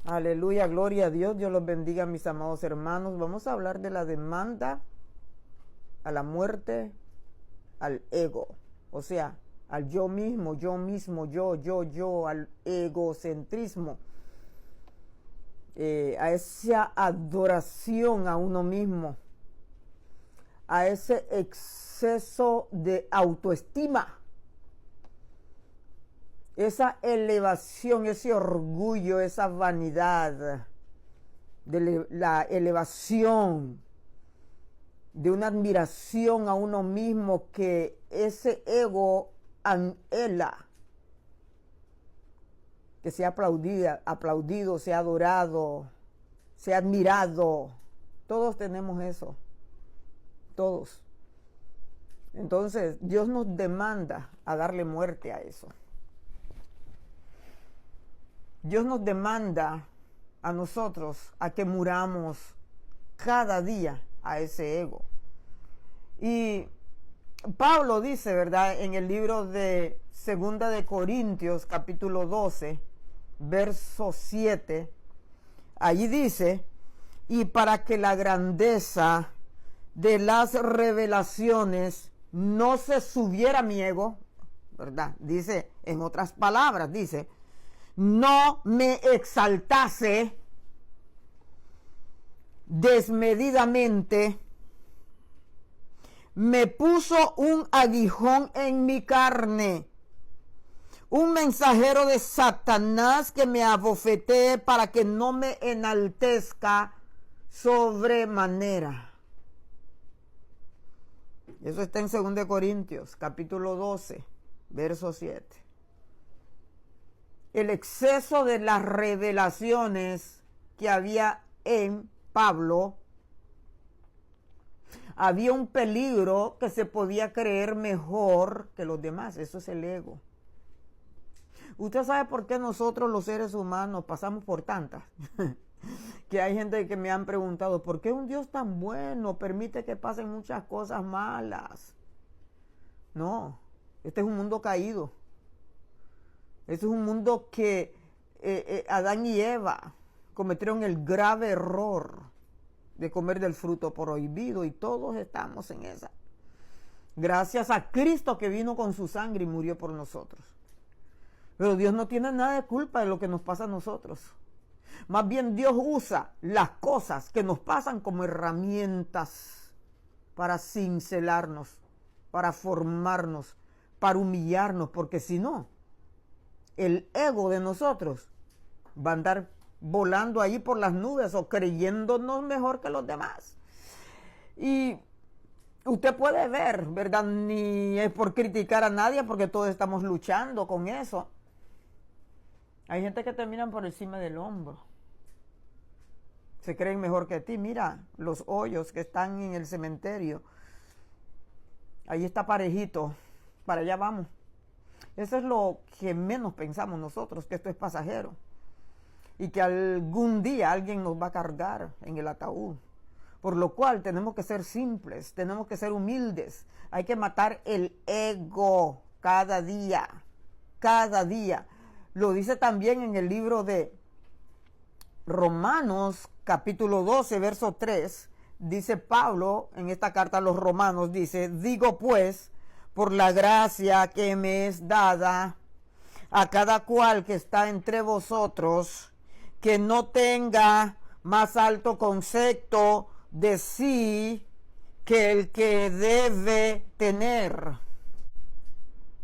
Aleluya, gloria a Dios. Dios los bendiga, mis amados hermanos. Vamos a hablar de la demanda a la muerte, al ego. O sea, al yo mismo, yo, al egocentrismo. A esa adoración a uno mismo. A ese exceso de autoestima. Esa elevación, ese orgullo, esa vanidad, de la elevación, de una admiración a uno mismo que ese ego anhela, que sea aplaudido, sea adorado, sea admirado. Todos tenemos eso, todos. Entonces, Dios nos demanda a darle muerte a eso. Dios nos demanda a nosotros a que muramos cada día a ese ego. Y Pablo dice, ¿verdad? En el libro de 2 de Corintios, capítulo 12, verso 7, allí dice, y para que la grandeza de las revelaciones no se subiera a mi ego, ¿verdad? Dice, en otras palabras, dice, no me exaltase desmedidamente, me puso un aguijón en mi carne, un mensajero de Satanás que me abofetee para que no me enaltezca sobremanera. Eso está en 2 Corintios, capítulo 12, verso 7. El exceso de las revelaciones que había en Pablo, había un peligro que se podía creer mejor que los demás. Eso es el ego. ¿Usted sabe por qué nosotros los seres humanos pasamos por tantas? Que hay gente que me han preguntado, ¿por qué un Dios tan bueno permite que pasen muchas cosas malas? No, este es un mundo caído. Este es un mundo que Adán y Eva cometieron el grave error de comer del fruto prohibido y todos estamos en esa. Gracias a Cristo que vino con su sangre y murió por nosotros. Pero Dios no tiene nada de culpa de lo que nos pasa a nosotros. Más bien Dios usa las cosas que nos pasan como herramientas para cincelarnos, para formarnos, para humillarnos, porque si no, el ego de nosotros va a andar volando ahí por las nubes o creyéndonos mejor que los demás. Y usted puede ver, ¿verdad? Ni es por criticar a nadie, porque todos estamos luchando con eso. Hay gente que te miran por encima del hombro. Se creen mejor que ti. Mira los hoyos que están en el cementerio. Ahí está parejito. Para allá vamos. Eso es lo que menos pensamos nosotros, que esto es pasajero. Y que algún día alguien nos va a cargar en el ataúd. Por lo cual tenemos que ser simples, tenemos que ser humildes. Hay que matar el ego cada día. Cada día. Lo dice también en el libro de Romanos, capítulo 12, verso 3. Dice Pablo, en esta carta a los romanos, dice, digo pues, por la gracia que me es dada a cada cual que está entre vosotros, que no tenga más alto concepto de sí que el que debe tener.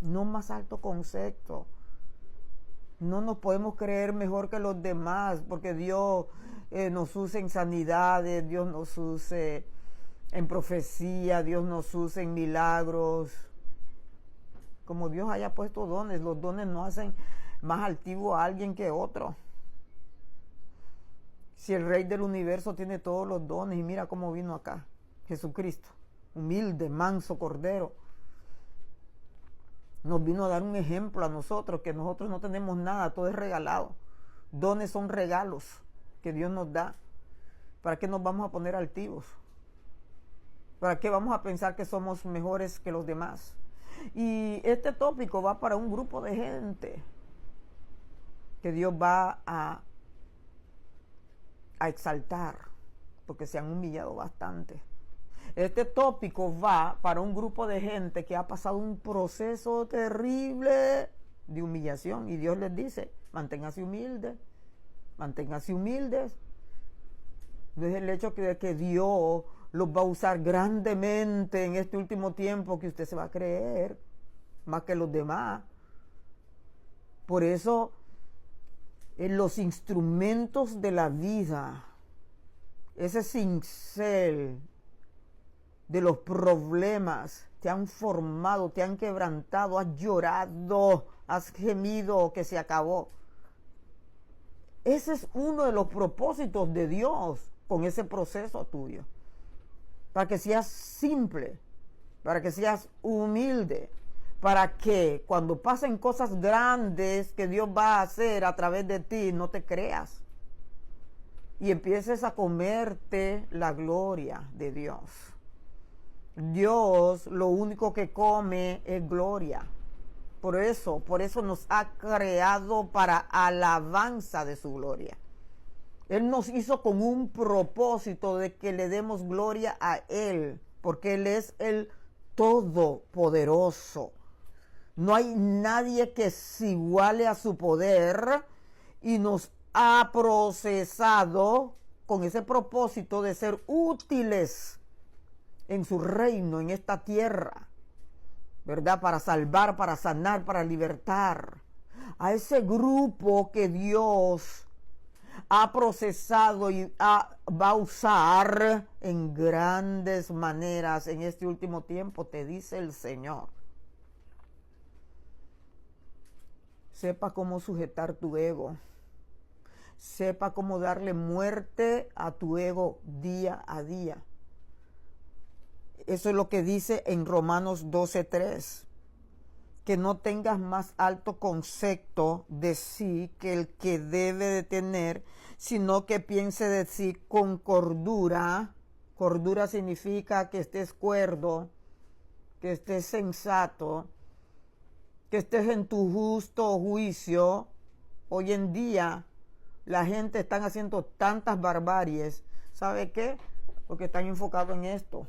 No más alto concepto. No nos podemos creer mejor que los demás, porque Dios nos usa en sanidades, Dios nos usa en profecía, Dios nos usa en milagros. Como Dios haya puesto dones, los dones no hacen más altivo a alguien que otro. Si el Rey del universo tiene todos los dones, y mira cómo vino acá, Jesucristo, humilde, manso, cordero, nos vino a dar un ejemplo a nosotros, que nosotros no tenemos nada, todo es regalado. Dones son regalos que Dios nos da. ¿Para qué nos vamos a poner altivos? ¿Para qué vamos a pensar que somos mejores que los demás? Y este tópico va para un grupo de gente que Dios va a a exaltar, porque se han humillado bastante. Este tópico va para un grupo de gente que ha pasado un proceso terrible de humillación y Dios les dice, manténganse humildes, manténganse humildes. No es el hecho de que Dios los va a usar grandemente en este último tiempo que usted se va a creer más que los demás. Por eso, en los instrumentos de la vida, ese cincel de los problemas te han formado, te han quebrantado, has llorado, has gemido que se acabó. Ese es uno de los propósitos de Dios con ese proceso tuyo. Para que seas simple, para que seas humilde, para que cuando pasen cosas grandes que Dios va a hacer a través de ti, no te creas y empieces a comerte la gloria de Dios. Dios lo único que come es gloria. Por eso nos ha creado para alabanza de su gloria. Él nos hizo con un propósito de que le demos gloria a Él, porque Él es el Todopoderoso. No hay nadie que se iguale a su poder y nos ha procesado con ese propósito de ser útiles en su reino, en esta tierra, ¿verdad? Para salvar, para sanar, para libertar a ese grupo que Dios ha procesado y va a usar en grandes maneras en este último tiempo, te dice el Señor. Sepa cómo sujetar tu ego. Sepa cómo darle muerte a tu ego día a día. Eso es lo que dice en Romanos 12:3. Que no tengas más alto concepto de sí que el que debe de tener, sino que piense de sí con cordura. Cordura significa que estés cuerdo, que estés sensato, que estés en tu justo juicio. Hoy en día la gente está haciendo tantas barbaries. ¿Sabe qué? Porque están enfocados en esto.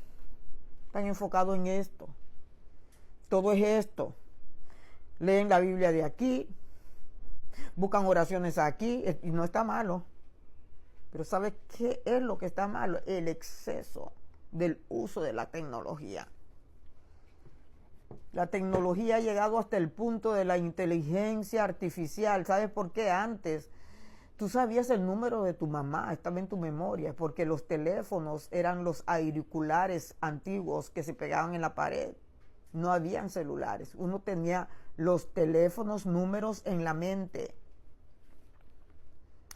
Están enfocados en esto. Todo es esto. Leen la Biblia de aquí, buscan oraciones aquí, y no está malo. Pero ¿sabe qué es lo que está malo? El exceso del uso de la tecnología. La tecnología ha llegado hasta el punto de la inteligencia artificial. ¿Sabes por qué? Antes tú sabías el número de tu mamá, estaba en tu memoria, porque los teléfonos eran los auriculares antiguos que se pegaban en la pared. No habían celulares. Uno tenía los teléfonos, números en la mente.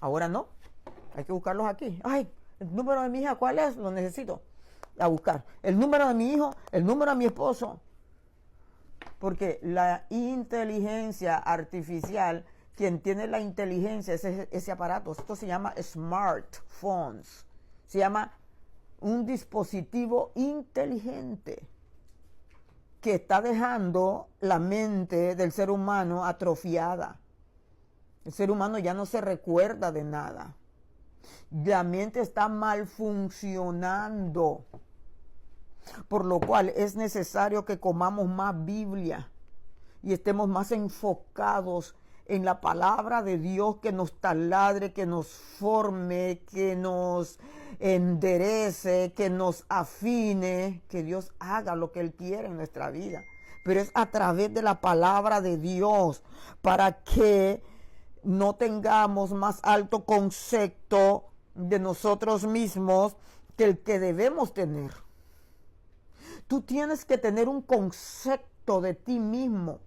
Ahora no. Hay que buscarlos aquí. Ay, el número de mi hija, ¿cuál es? Lo necesito. A buscar. El número de mi hijo, el número de mi esposo. Porque la inteligencia artificial, quien tiene la inteligencia es ese aparato. Esto se llama smartphones. Se llama un dispositivo inteligente que está dejando la mente del ser humano atrofiada. El ser humano ya no se recuerda de nada. La mente está mal funcionando. Por lo cual es necesario que comamos más Biblia y estemos más enfocados en la palabra de Dios, que nos taladre, que nos forme, que nos enderece, que nos afine, que Dios haga lo que Él quiere en nuestra vida. Pero es a través de la palabra de Dios, para que no tengamos más alto concepto de nosotros mismos que el que debemos tener. Tú tienes que tener un concepto de ti mismo.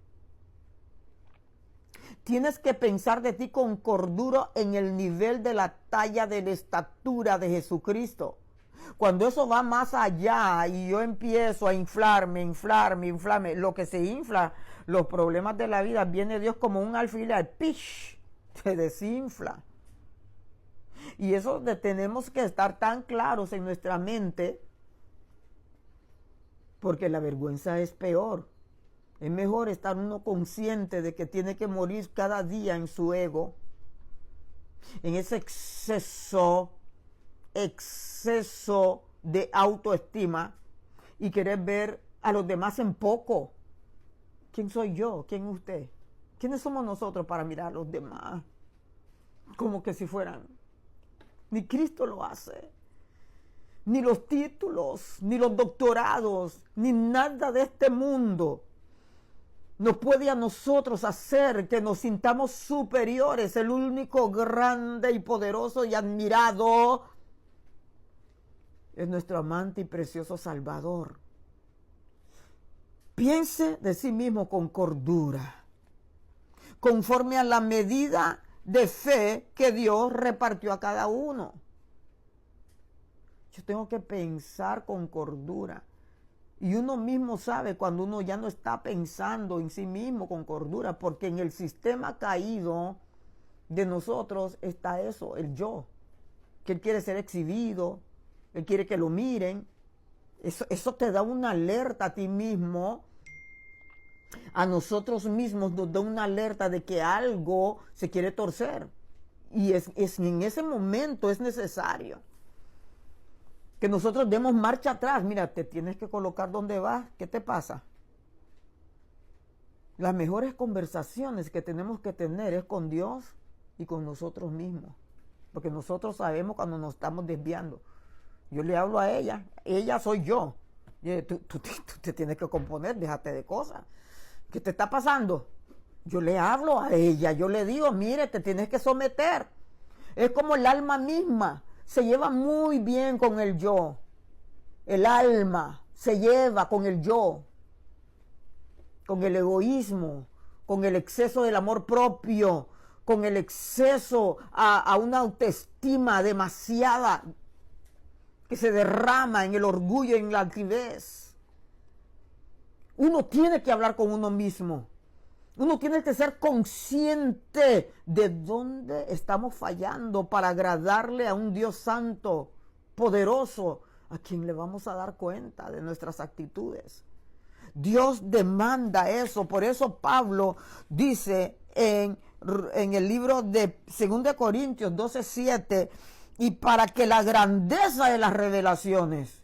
Tienes que pensar de ti con cordura en el nivel de la talla de la estatura de Jesucristo. Cuando eso va más allá y yo empiezo a inflarme, lo que se infla, los problemas de la vida, viene Dios como un alfiler, ¡pish!, se desinfla. Y eso tenemos que estar tan claros en nuestra mente, porque la vergüenza es peor. Es mejor estar uno consciente de que tiene que morir cada día en su ego, en ese exceso exceso de autoestima y querer ver a los demás en poco. ¿Quién soy yo? ¿Quién es usted? ¿Quiénes somos nosotros para mirar a los demás como que si fueran? Ni Cristo lo hace. Ni los títulos, ni los doctorados, ni nada de este mundo nos puede a nosotros hacer que nos sintamos superiores. El único grande y poderoso y admirado es nuestro amante y precioso Salvador. Piense de sí mismo con cordura, conforme a la medida de fe que Dios repartió a cada uno. Yo tengo que pensar con cordura. Y uno mismo sabe cuando uno ya no está pensando en sí mismo con cordura, porque en el sistema caído de nosotros está eso, el yo, que él quiere ser exhibido, él quiere que lo miren. Eso te da una alerta a ti mismo, a nosotros mismos nos da una alerta de que algo se quiere torcer. Y en ese momento es necesario que nosotros demos marcha atrás. Mira, te tienes que colocar donde vas. ¿Qué te pasa? Las mejores conversaciones que tenemos que tener es con Dios y con nosotros mismos. Porque nosotros sabemos cuando nos estamos desviando. Yo le hablo a ella. Ella soy yo. Tú te tienes que componer. Déjate de cosas. ¿Qué te está pasando? Yo le hablo a ella. Yo le digo, mire, te tienes que someter. Es como el alma misma. Se lleva muy bien con el yo. El alma se lleva con el yo, con el egoísmo, con el exceso del amor propio, con el exceso a una autoestima demasiada que se derrama en el orgullo y en la altivez. Uno tiene que hablar con uno mismo. Uno tiene que ser consciente de dónde estamos fallando para agradarle a un Dios santo, poderoso, a quien le vamos a dar cuenta de nuestras actitudes. Dios demanda eso. Por eso Pablo dice en el libro de 2 Corintios 12:7, y para que la grandeza de las revelaciones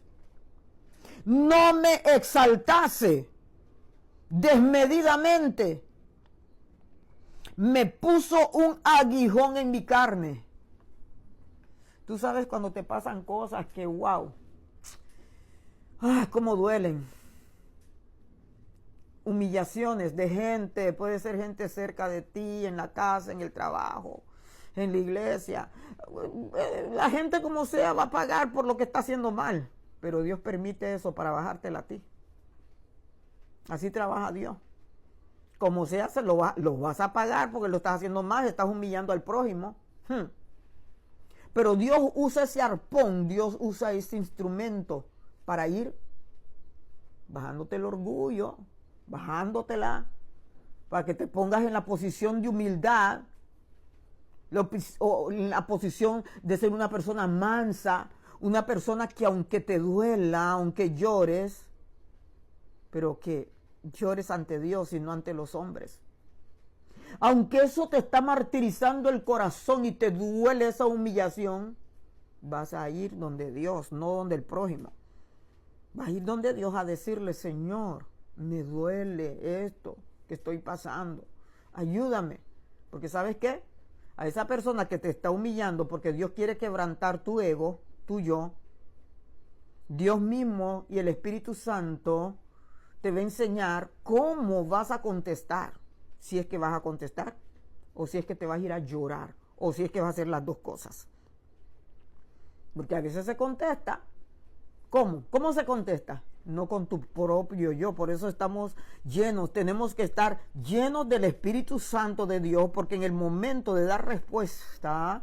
no me exaltase desmedidamente, me puso un aguijón en mi carne. Tú sabes cuando te pasan cosas que wow, cómo duelen. Humillaciones de gente, puede ser gente cerca de ti, en la casa, en el trabajo, en la iglesia. La gente como sea va a pagar por lo que está haciendo mal, pero Dios permite eso para bajártela a ti. Así trabaja Dios. Como sea, lo vas a pagar porque lo estás haciendo mal, estás humillando al prójimo. Pero Dios usa ese arpón, Dios usa ese instrumento para ir bajándote el orgullo, bajándotela, para que te pongas en la posición de humildad, o en la posición de ser una persona mansa, una persona que aunque te duela, aunque llores, pero que llores ante Dios y no ante los hombres. Aunque eso te está martirizando el corazón y te duele esa humillación, vas a ir donde Dios, no donde el prójimo. Vas a ir donde Dios a decirle, Señor, me duele esto que estoy pasando. Ayúdame. Porque ¿sabes qué? A esa persona que te está humillando porque Dios quiere quebrantar tu ego, tu yo, Dios mismo y el Espíritu Santo te va a enseñar cómo vas a contestar. Si es que vas a contestar, o si es que te vas a ir a llorar, o si es que vas a hacer las dos cosas. Porque a veces se contesta. ¿Cómo? ¿Cómo se contesta? No con tu propio yo. Por eso estamos llenos. Tenemos que estar llenos del Espíritu Santo de Dios, porque en el momento de dar respuesta,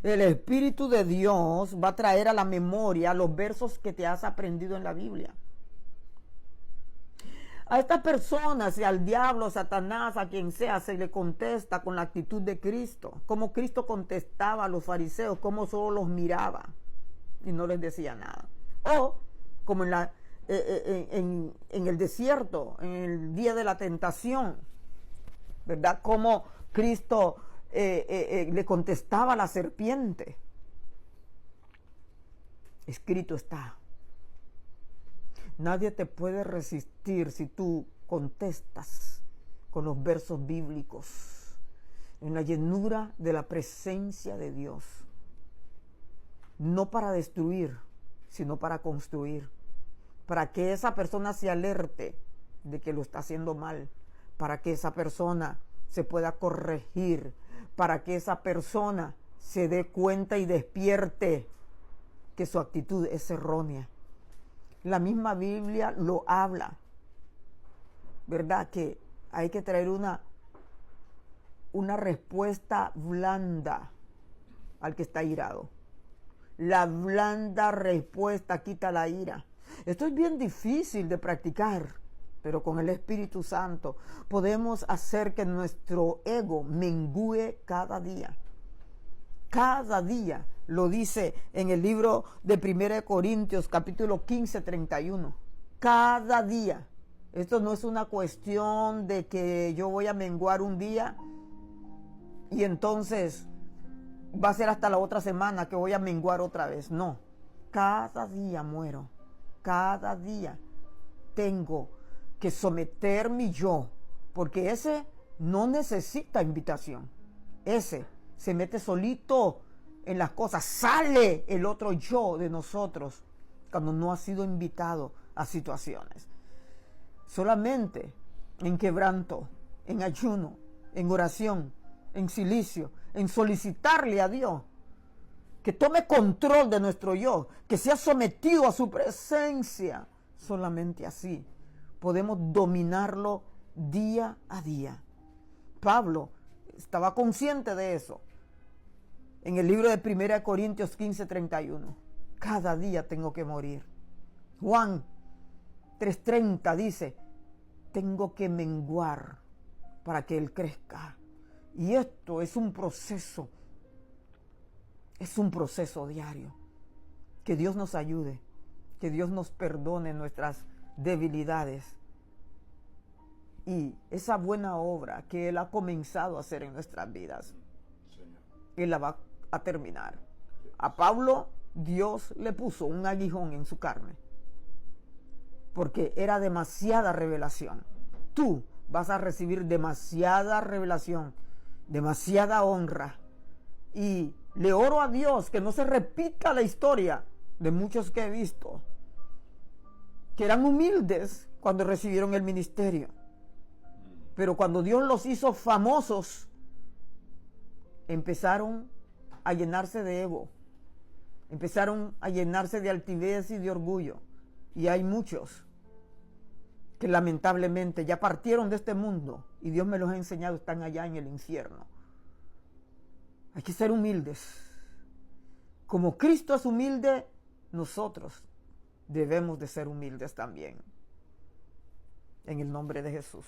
el Espíritu de Dios va a traer a la memoria los versos que te has aprendido en la Biblia. A estas personas, y al diablo, Satanás, a quien sea, se le contesta con la actitud de Cristo. Como Cristo contestaba a los fariseos, como solo los miraba y no les decía nada. O como en el desierto, en el día de la tentación, ¿verdad? Como Cristo le contestaba a la serpiente. Escrito está. Nadie te puede resistir si tú contestas con los versos bíblicos, en la llenura de la presencia de Dios. No para destruir, sino para construir. Para que esa persona se alerte de que lo está haciendo mal. Para que esa persona se pueda corregir. Para que esa persona se dé cuenta y despierte que su actitud es errónea. La misma Biblia lo habla, ¿verdad? Que hay que traer una respuesta blanda al que está airado. La blanda respuesta quita la ira. Esto es bien difícil de practicar, pero con el Espíritu Santo podemos hacer que nuestro ego mengüe cada día. Cada día, lo dice en el libro de 1 Corintios, capítulo 15, 31. Cada día. Esto no es una cuestión de que yo voy a menguar un día y entonces va a ser hasta la otra semana que voy a menguar otra vez. No, cada día muero. Cada día tengo que someter mi yo, porque ese no necesita invitación. Ese se mete solito en las cosas. Sale el otro yo de nosotros cuando no ha sido invitado a situaciones. Solamente en quebranto, en ayuno, en oración, en silicio, en solicitarle a Dios que tome control de nuestro yo, que sea sometido a su presencia. Solamente así podemos dominarlo día a día. Pablo estaba consciente de eso. En el libro de 1 Corintios 15, 31. Cada día tengo que morir. Juan 3:30 dice, tengo que menguar para que Él crezca. Y esto es un proceso. Es un proceso diario. Que Dios nos ayude. Que Dios nos perdone nuestras debilidades. Y esa buena obra que Él ha comenzado a hacer en nuestras vidas, Él la va a terminar. A Pablo, Dios le puso un aguijón en su carne. Porque era demasiada revelación. Tú vas a recibir demasiada revelación, demasiada honra. Y le oro a Dios que no se repita la historia de muchos que he visto, que eran humildes cuando recibieron el ministerio. Pero cuando Dios los hizo famosos, empezaron a llenarse de ego. Empezaron a llenarse de altivez y de orgullo. Y hay muchos que lamentablemente ya partieron de este mundo y Dios me los ha enseñado, están allá en el infierno. Hay que ser humildes. Como Cristo es humilde, nosotros debemos de ser humildes también. En el nombre de Jesús.